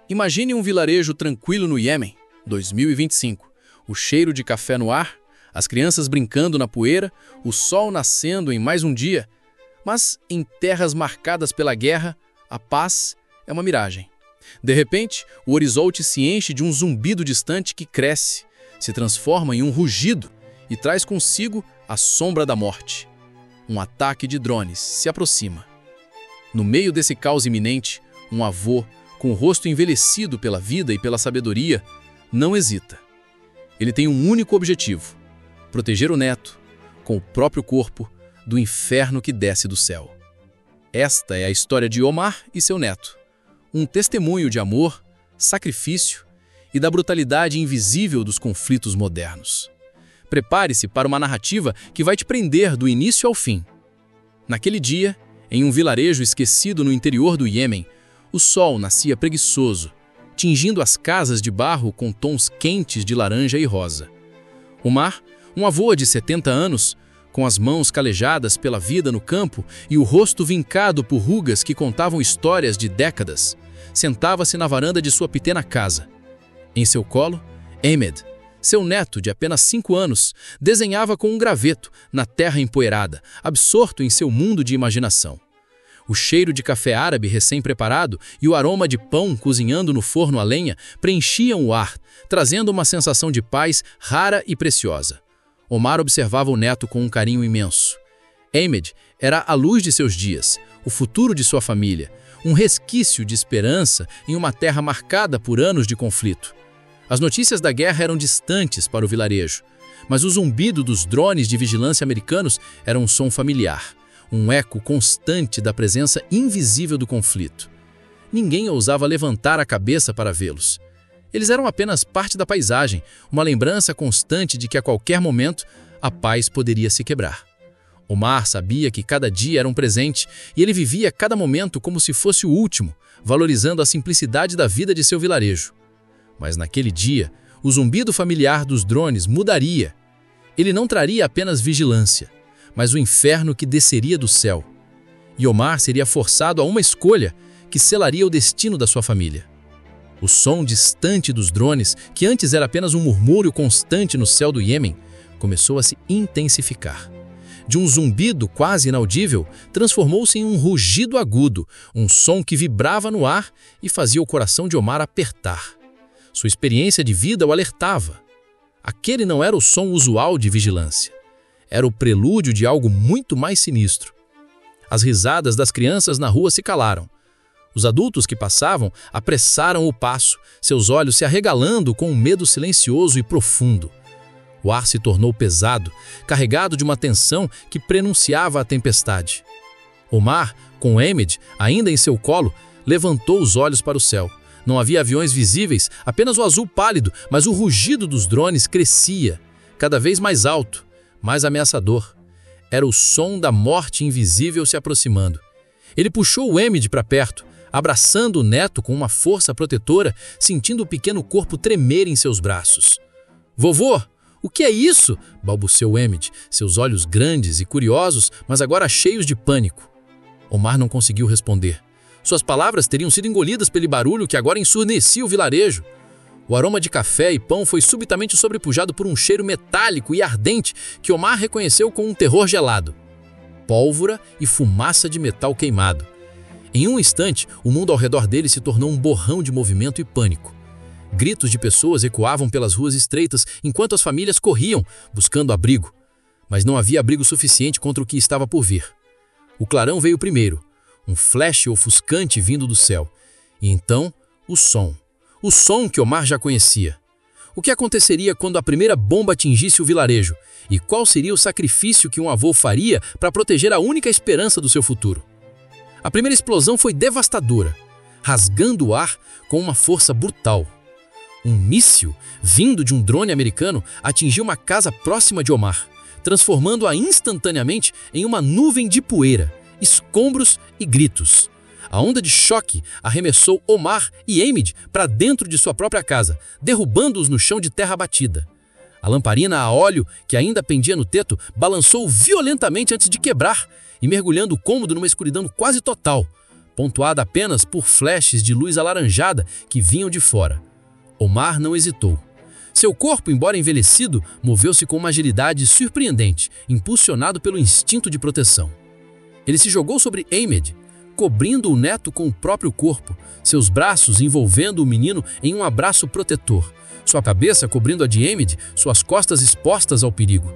Imagine um vilarejo tranquilo no Iêmen, 2025. O cheiro de café no ar, as crianças brincando na poeira, o sol nascendo em mais um dia. Mas em terras marcadas pela guerra, a paz é uma miragem. De repente, o horizonte se enche de um zumbido distante que cresce, se transforma em um rugido e traz consigo a sombra da morte. Um ataque de drones se aproxima. No meio desse caos iminente, um avô, com o rosto envelhecido pela vida e pela sabedoria, não hesita. Ele tem um único objetivo: proteger o neto, com o próprio corpo, do inferno que desce do céu. Esta é a história de Omar e seu neto. Um testemunho de amor, sacrifício e da brutalidade invisível dos conflitos modernos. Prepare-se para uma narrativa que vai te prender do início ao fim. Naquele dia, em um vilarejo esquecido no interior do Iêmen, o sol nascia preguiçoso, tingindo as casas de barro com tons quentes de laranja e rosa. Omar, um avô de 70 anos, com as mãos calejadas pela vida no campo e o rosto vincado por rugas que contavam histórias de décadas, sentava-se na varanda de sua pequena casa. Em seu colo, Ahmed, seu neto de apenas 5 anos, desenhava com um graveto na terra empoeirada, absorto em seu mundo de imaginação. O cheiro de café árabe recém-preparado e o aroma de pão cozinhando no forno a lenha preenchiam o ar, trazendo uma sensação de paz rara e preciosa. Omar observava o neto com um carinho imenso. Ahmed era a luz de seus dias, o futuro de sua família, um resquício de esperança em uma terra marcada por anos de conflito. As notícias da guerra eram distantes para o vilarejo, mas o zumbido dos drones de vigilância americanos era um som familiar, um eco constante da presença invisível do conflito. Ninguém ousava levantar a cabeça para vê-los. Eles eram apenas parte da paisagem, uma lembrança constante de que a qualquer momento a paz poderia se quebrar. Omar sabia que cada dia era um presente e ele vivia cada momento como se fosse o último, valorizando a simplicidade da vida de seu vilarejo. Mas naquele dia, o zumbido familiar dos drones mudaria. Ele não traria apenas vigilância, mas o inferno que desceria do céu. E Omar seria forçado a uma escolha que selaria o destino da sua família. O som distante dos drones, que antes era apenas um murmúrio constante no céu do Iêmen, começou a se intensificar. De um zumbido quase inaudível, transformou-se em um rugido agudo, um som que vibrava no ar e fazia o coração de Omar apertar. Sua experiência de vida o alertava. Aquele não era o som usual de vigilância. Era o prelúdio de algo muito mais sinistro. As risadas das crianças na rua se calaram. Os adultos que passavam apressaram o passo, seus olhos se arregalando com um medo silencioso e profundo. O ar se tornou pesado, carregado de uma tensão que prenunciava a tempestade. Omar, com Ahmed ainda em seu colo, levantou os olhos para o céu. Não havia aviões visíveis, apenas o azul pálido, mas o rugido dos drones crescia, cada vez mais alto, mais ameaçador. Era o som da morte invisível se aproximando. Ele puxou o Ahmed para perto, abraçando o neto com uma força protetora, sentindo o pequeno corpo tremer em seus braços. "Vovô, o que é isso?" balbuciou Ahmed, seus olhos grandes e curiosos, mas agora cheios de pânico. Omar não conseguiu responder. Suas palavras teriam sido engolidas pelo barulho que agora ensurdecia o vilarejo. O aroma de café e pão foi subitamente sobrepujado por um cheiro metálico e ardente que Omar reconheceu com um terror gelado. Pólvora e fumaça de metal queimado. Em um instante, o mundo ao redor dele se tornou um borrão de movimento e pânico. Gritos de pessoas ecoavam pelas ruas estreitas enquanto as famílias corriam, buscando abrigo. Mas não havia abrigo suficiente contra o que estava por vir. O clarão veio primeiro, um flash ofuscante vindo do céu. E então, o som. O som que Omar já conhecia. O que aconteceria quando a primeira bomba atingisse o vilarejo? E qual seria o sacrifício que um avô faria para proteger a única esperança do seu futuro? A primeira explosão foi devastadora, rasgando o ar com uma força brutal. Um míssil, vindo de um drone americano, atingiu uma casa próxima de Omar, transformando-a instantaneamente em uma nuvem de poeira, escombros e gritos. A onda de choque arremessou Omar e Ahmed para dentro de sua própria casa, derrubando-os no chão de terra batida. A lamparina a óleo, que ainda pendia no teto, balançou violentamente antes de quebrar e mergulhando o cômodo numa escuridão quase total. pontuada apenas por flashes de luz alaranjada que vinham de fora. Omar não hesitou. Seu corpo, embora envelhecido, moveu-se com uma agilidade surpreendente, impulsionado pelo instinto de proteção. Ele se jogou sobre Ahmed, cobrindo o neto com o próprio corpo, seus braços envolvendo o menino em um abraço protetor, sua cabeça cobrindo a de Ahmed, suas costas expostas ao perigo.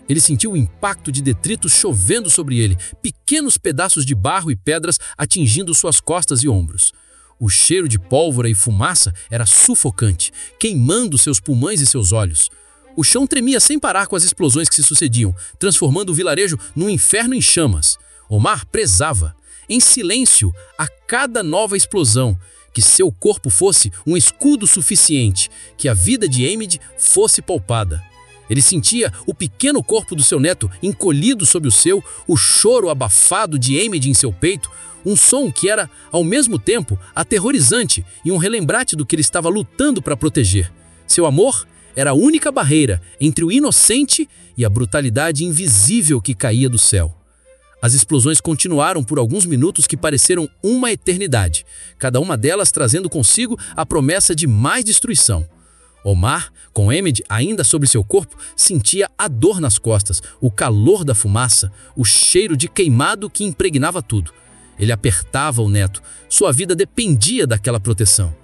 Ele sentiu o impacto de detritos chovendo sobre ele, pequenos pedaços de barro e pedras atingindo suas costas e ombros. O cheiro de pólvora e fumaça era sufocante, queimando seus pulmões e seus olhos. O chão tremia sem parar com as explosões que se sucediam, transformando o vilarejo num inferno em chamas. Omar prezava, em silêncio, a cada nova explosão, que seu corpo fosse um escudo suficiente, que a vida de Ahmed fosse poupada. Ele sentia o pequeno corpo do seu neto encolhido sob o seu, o choro abafado de Ahmed em seu peito, um som que era, ao mesmo tempo, aterrorizante e um relembrate do que ele estava lutando para proteger. Seu amor era a única barreira entre o inocente e a brutalidade invisível que caía do céu. As explosões continuaram por alguns minutos que pareceram uma eternidade, cada uma delas trazendo consigo a promessa de mais destruição. Omar, com Ahmed ainda sobre seu corpo, sentia a dor nas costas, o calor da fumaça, o cheiro de queimado que impregnava tudo. Ele apertava o neto, sua vida dependia daquela proteção.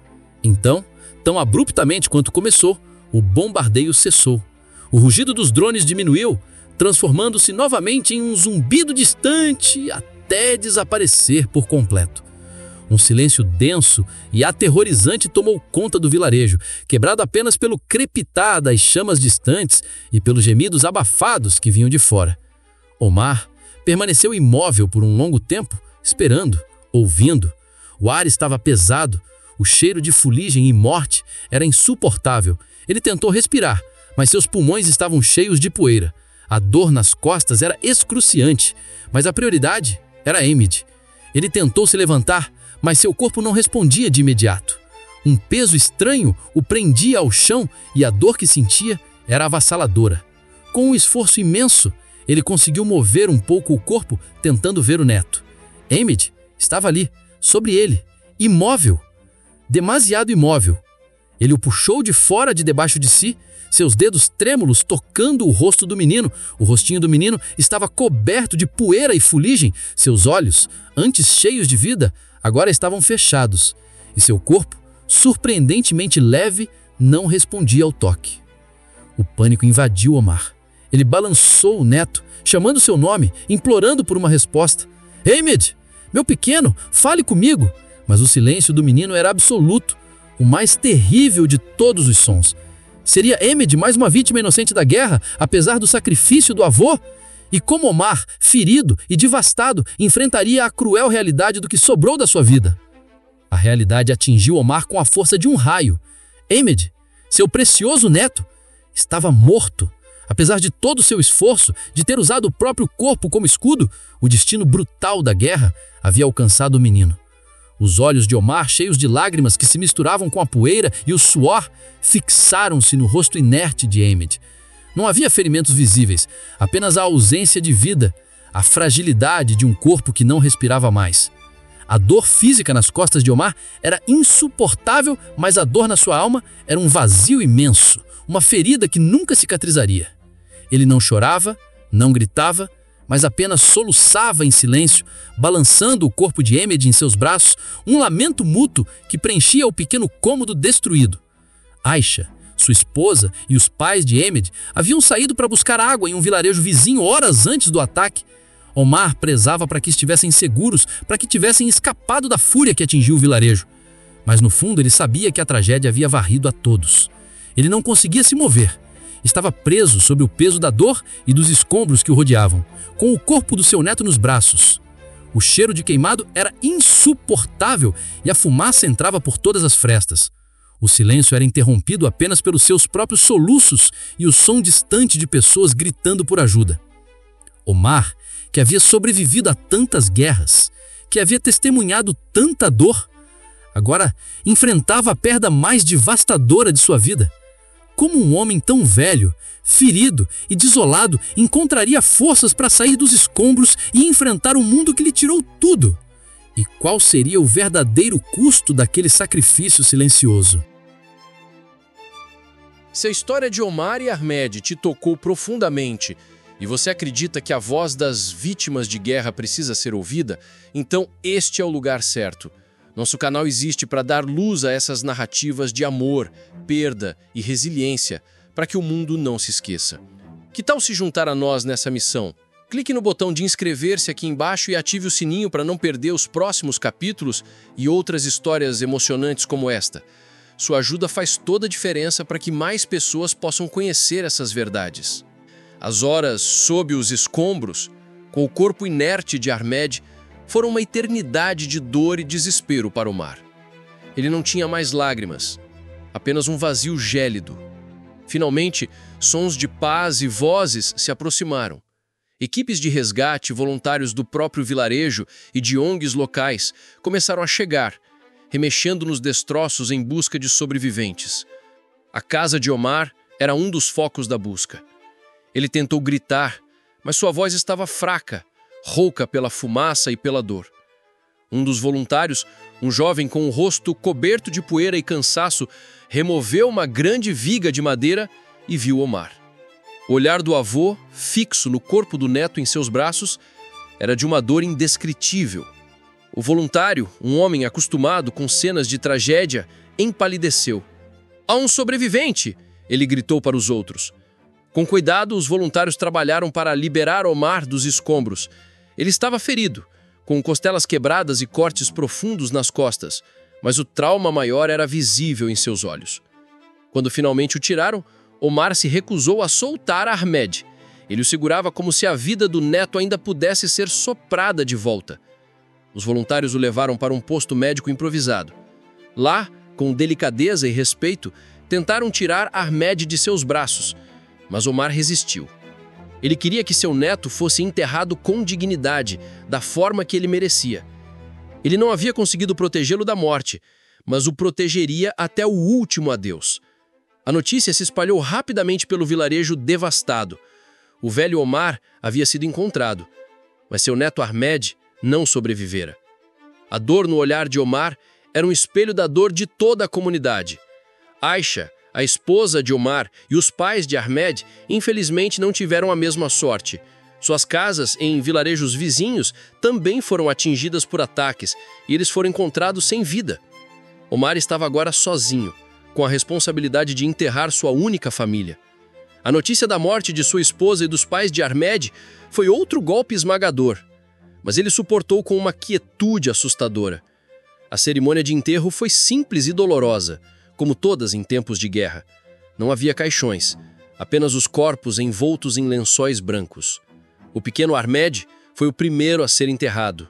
Então, tão abruptamente quanto começou, o bombardeio cessou. O rugido dos drones diminuiu, transformando-se novamente em um zumbido distante até desaparecer por completo. Um silêncio denso e aterrorizante tomou conta do vilarejo, quebrado apenas pelo crepitar das chamas distantes e pelos gemidos abafados que vinham de fora. Omar permaneceu imóvel por um longo tempo, esperando, ouvindo. O ar estava pesado, o cheiro de fuligem e morte era insuportável. Ele tentou respirar, mas seus pulmões estavam cheios de poeira. A dor nas costas era excruciante, mas a prioridade era Ahmed. Ele tentou se levantar, mas seu corpo não respondia de imediato. Um peso estranho o prendia ao chão e a dor que sentia era avassaladora. Com um esforço imenso, ele conseguiu mover um pouco o corpo, tentando ver o neto. Ahmed estava ali, sobre ele, imóvel, demasiado imóvel. Ele o puxou de fora de debaixo de si, seus dedos trêmulos tocando o rosto do menino. O rostinho do menino estava coberto de poeira e fuligem. Seus olhos, antes cheios de vida, agora estavam fechados. E seu corpo, surpreendentemente leve, não respondia ao toque. O pânico invadiu Omar. Ele balançou o neto, chamando seu nome, implorando por uma resposta. Ahmed, meu pequeno, fale comigo. Mas o silêncio do menino era absoluto, o mais terrível de todos os sons. Seria Ahmed mais uma vítima inocente da guerra, apesar do sacrifício do avô? E como Omar, ferido e devastado, enfrentaria a cruel realidade do que sobrou da sua vida? A realidade atingiu Omar com a força de um raio. Ahmed, seu precioso neto, estava morto. Apesar de todo o seu esforço, de ter usado o próprio corpo como escudo, o destino brutal da guerra havia alcançado o menino. Os olhos de Omar, cheios de lágrimas que se misturavam com a poeira e o suor, fixaram-se no rosto inerte de Ahmed. Não havia ferimentos visíveis, apenas a ausência de vida, a fragilidade de um corpo que não respirava mais. A dor física nas costas de Omar era insuportável, mas a dor na sua alma era um vazio imenso, uma ferida que nunca cicatrizaria. Ele não chorava, não gritava, mas apenas soluçava em silêncio, balançando o corpo de Ahmed em seus braços, um lamento mútuo que preenchia o pequeno cômodo destruído. Aisha, sua esposa, e os pais de Ahmed haviam saído para buscar água em um vilarejo vizinho horas antes do ataque. Omar prezava para que estivessem seguros, para que tivessem escapado da fúria que atingiu o vilarejo. Mas no fundo ele sabia que a tragédia havia varrido a todos. Ele não conseguia se mover. Estava preso sob o peso da dor e dos escombros que o rodeavam, com o corpo do seu neto nos braços. O cheiro de queimado era insuportável e a fumaça entrava por todas as frestas. O silêncio era interrompido apenas pelos seus próprios soluços e o som distante de pessoas gritando por ajuda. Omar, que havia sobrevivido a tantas guerras, que havia testemunhado tanta dor, agora enfrentava a perda mais devastadora de sua vida. Como um homem tão velho, ferido e desolado encontraria forças para sair dos escombros e enfrentar um mundo que lhe tirou tudo? E qual seria o verdadeiro custo daquele sacrifício silencioso? Se a história de Omar e Ahmed te tocou profundamente e você acredita que a voz das vítimas de guerra precisa ser ouvida, então este é o lugar certo. Nosso canal existe para dar luz a essas narrativas de amor, perda e resiliência, para que o mundo não se esqueça. Que tal se juntar a nós nessa missão? Clique no botão de inscrever-se aqui embaixo e ative o sininho para não perder os próximos capítulos e outras histórias emocionantes como esta. Sua ajuda faz toda a diferença para que mais pessoas possam conhecer essas verdades. As horas sob os escombros, com o corpo inerte de Ahmed, foram uma eternidade de dor e desespero para Omar. Ele não tinha mais lágrimas, apenas um vazio gélido. Finalmente, sons de paz e vozes se aproximaram. Equipes de resgate, voluntários do próprio vilarejo e de ONGs locais começaram a chegar, remexendo nos destroços em busca de sobreviventes. A casa de Omar era um dos focos da busca. Ele tentou gritar, mas sua voz estava fraca, rouca pela fumaça e pela dor. Um dos voluntários, um jovem com o rosto coberto de poeira e cansaço, removeu uma grande viga de madeira e viu Omar. O olhar do avô, fixo no corpo do neto em seus braços, era de uma dor indescritível. O voluntário, um homem acostumado com cenas de tragédia, empalideceu. "Há um sobrevivente!" ele gritou para os outros. Com cuidado, os voluntários trabalharam para liberar Omar dos escombros. Ele estava ferido, com costelas quebradas e cortes profundos nas costas, mas o trauma maior era visível em seus olhos. Quando finalmente o tiraram, Omar se recusou a soltar Ahmed. Ele o segurava como se a vida do neto ainda pudesse ser soprada de volta. Os voluntários o levaram para um posto médico improvisado. Lá, com delicadeza e respeito, tentaram tirar Ahmed de seus braços, mas Omar resistiu. Ele queria que seu neto fosse enterrado com dignidade, da forma que ele merecia. Ele não havia conseguido protegê-lo da morte, mas o protegeria até o último adeus. A notícia se espalhou rapidamente pelo vilarejo devastado. O velho Omar havia sido encontrado, mas seu neto Ahmed não sobrevivera. A dor no olhar de Omar era um espelho da dor de toda a comunidade. Aisha, a esposa de Omar, e os pais de Ahmed, infelizmente não tiveram a mesma sorte. Suas casas em vilarejos vizinhos também foram atingidas por ataques e eles foram encontrados sem vida. Omar estava agora sozinho, com a responsabilidade de enterrar sua única família. A notícia da morte de sua esposa e dos pais de Ahmed foi outro golpe esmagador, mas ele suportou com uma quietude assustadora. A cerimônia de enterro foi simples e dolorosa, como todas em tempos de guerra. Não havia caixões, apenas os corpos envoltos em lençóis brancos. O pequeno Ahmed foi o primeiro a ser enterrado.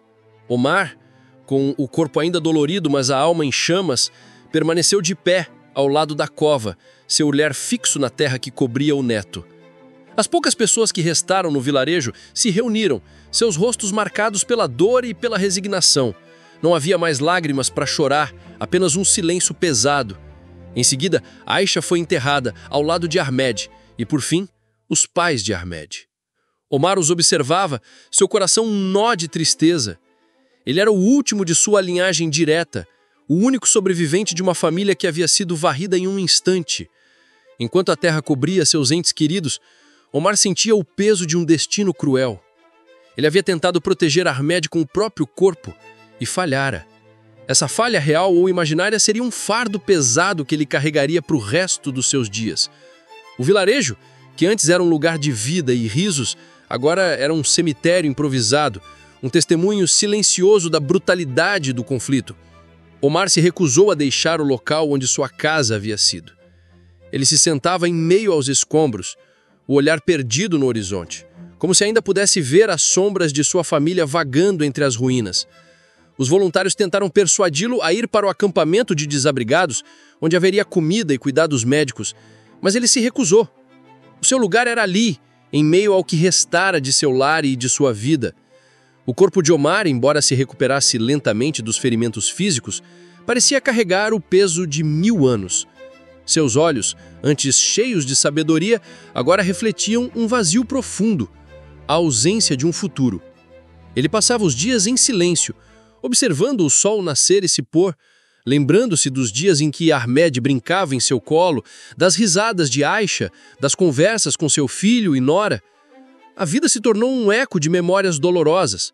Omar, com o corpo ainda dolorido, mas a alma em chamas, permaneceu de pé ao lado da cova, seu olhar fixo na terra que cobria o neto. As poucas pessoas que restaram no vilarejo se reuniram, seus rostos marcados pela dor e pela resignação. Não havia mais lágrimas para chorar, apenas um silêncio pesado. Em seguida, Aisha foi enterrada ao lado de Ahmed e, por fim, os pais de Ahmed. Omar os observava, seu coração um nó de tristeza. Ele era o último de sua linhagem direta, o único sobrevivente de uma família que havia sido varrida em um instante. Enquanto a terra cobria seus entes queridos, Omar sentia o peso de um destino cruel. Ele havia tentado proteger Ahmed com o próprio corpo e falhara. Essa falha real ou imaginária seria um fardo pesado que ele carregaria para o resto dos seus dias. O vilarejo, que antes era um lugar de vida e risos, agora era um cemitério improvisado, um testemunho silencioso da brutalidade do conflito. Omar se recusou a deixar o local onde sua casa havia sido. Ele se sentava em meio aos escombros, o olhar perdido no horizonte, como se ainda pudesse ver as sombras de sua família vagando entre as ruínas. Os voluntários tentaram persuadi-lo a ir para o acampamento de desabrigados, onde haveria comida e cuidados médicos, mas ele se recusou. O seu lugar era ali, em meio ao que restara de seu lar e de sua vida. O corpo de Omar, embora se recuperasse lentamente dos ferimentos físicos, parecia carregar o peso de 1000 anos. Seus olhos, antes cheios de sabedoria, agora refletiam um vazio profundo, a ausência de um futuro. Ele passava os dias em silêncio, observando o sol nascer e se pôr, lembrando-se dos dias em que Ahmed brincava em seu colo, das risadas de Aisha, das conversas com seu filho e nora. A vida se tornou um eco de memórias dolorosas.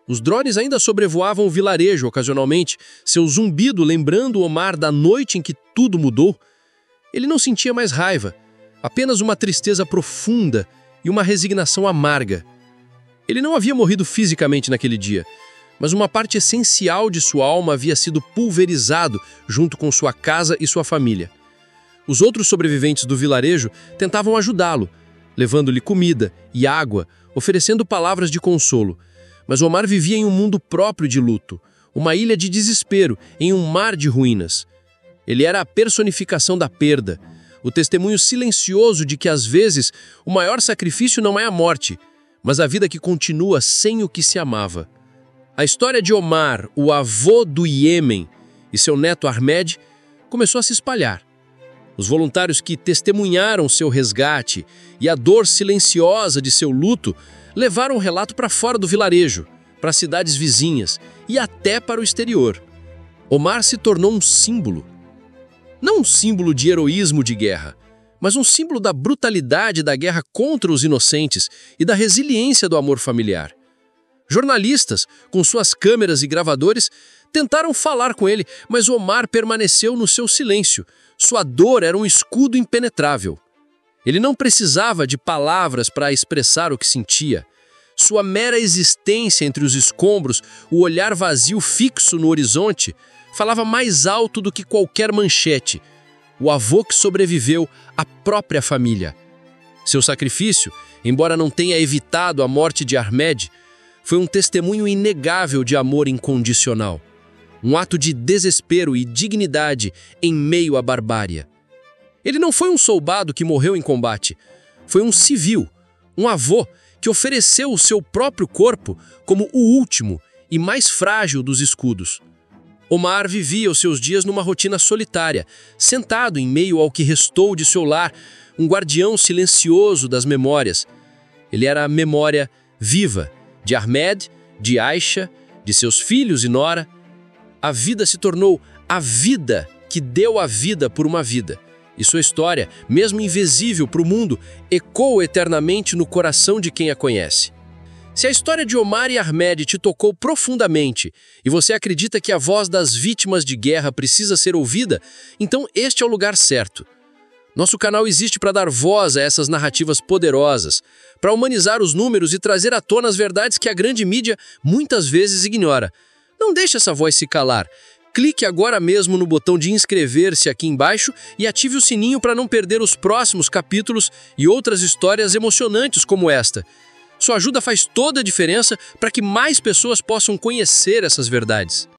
Os drones ainda sobrevoavam o vilarejo ocasionalmente, seu zumbido lembrando Omar da noite em que tudo mudou. Ele não sentia mais raiva, apenas uma tristeza profunda e uma resignação amarga. Ele não havia morrido fisicamente naquele dia, mas uma parte essencial de sua alma havia sido pulverizado junto com sua casa e sua família. Os outros sobreviventes do vilarejo tentavam ajudá-lo, levando-lhe comida e água, oferecendo palavras de consolo. Mas Omar vivia em um mundo próprio de luto, uma ilha de desespero, em um mar de ruínas. Ele era a personificação da perda, o testemunho silencioso de que, às vezes, o maior sacrifício não é a morte, mas a vida que continua sem o que se amava. A história de Omar, o avô do Iêmen, e seu neto Ahmed, começou a se espalhar. Os voluntários que testemunharam seu resgate e a dor silenciosa de seu luto levaram o relato para fora do vilarejo, para cidades vizinhas e até para o exterior. Omar se tornou um símbolo. Não um símbolo de heroísmo de guerra, mas um símbolo da brutalidade da guerra contra os inocentes e da resiliência do amor familiar. Jornalistas, com suas câmeras e gravadores, tentaram falar com ele, mas Omar permaneceu no seu silêncio. Sua dor era um escudo impenetrável. Ele não precisava de palavras para expressar o que sentia. Sua mera existência entre os escombros, o olhar vazio fixo no horizonte, falava mais alto do que qualquer manchete. O avô que sobreviveu à própria família. Seu sacrifício, embora não tenha evitado a morte de Ahmed, foi um testemunho inegável de amor incondicional. Um ato de desespero e dignidade em meio à barbárie. Ele não foi um soldado que morreu em combate. Foi um civil, um avô que ofereceu o seu próprio corpo como o último e mais frágil dos escudos. Omar vivia os seus dias numa rotina solitária, sentado em meio ao que restou de seu lar, um guardião silencioso das memórias. Ele era a memória viva de Ahmed, de Aisha, de seus filhos e nora. A vida se tornou a vida que deu a vida por uma vida. E sua história, mesmo invisível para o mundo, ecoa eternamente no coração de quem a conhece. Se a história de Omar e Ahmed te tocou profundamente e você acredita que a voz das vítimas de guerra precisa ser ouvida, então este é o lugar certo. Nosso canal existe para dar voz a essas narrativas poderosas, para humanizar os números e trazer à tona as verdades que a grande mídia muitas vezes ignora. Não deixe essa voz se calar. Clique agora mesmo no botão de inscrever-se aqui embaixo e ative o sininho para não perder os próximos capítulos e outras histórias emocionantes como esta. Sua ajuda faz toda a diferença para que mais pessoas possam conhecer essas verdades.